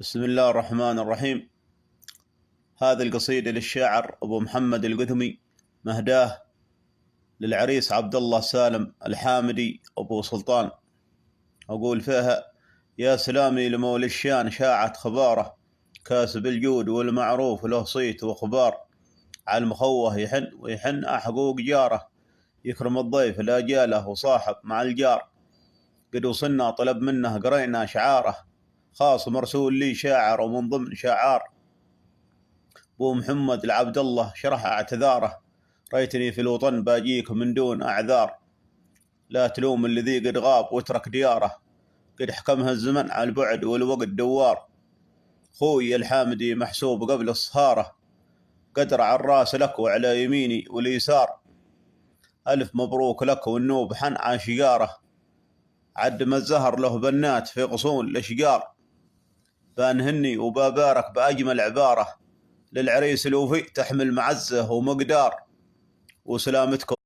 بسم الله الرحمن الرحيم. هذه القصيدة للشاعر أبو محمد القثمي، مهداه للعريس عبد الله سالم الحامدي أبو سلطان. أقول فيها: يا سلامي لمولى الشان شاعت خباره، كاسب الجود والمعروف له صيت وخبار. على المخوه يحن ويحن حقوق جاره، يكرم الضيف لا جاله وصاحب مع الجار. قد وصلنا طلب منه قرينا أشعاره، خاص مرسول لي شاعر ومن ضمن شعار. ابو محمد العبد الله شرح اعتذاره، ريتني في الوطن باجيك من دون اعذار. لا تلوم الذي قد غاب واترك دياره، قد حكمها الزمن على البعد والوقت دوار. خوي الحامدي محسوب قبل الصهاره، قدر على الراس لك وعلى يميني واليسار. الف مبروك لك والنوب حن عاشقاره، عد ما الزهر له بنات في غصون الاشجار. بانهني وبابارك باجمل عباره، للعريس الوفي تحمل معزه ومقدار. وسلامتكم.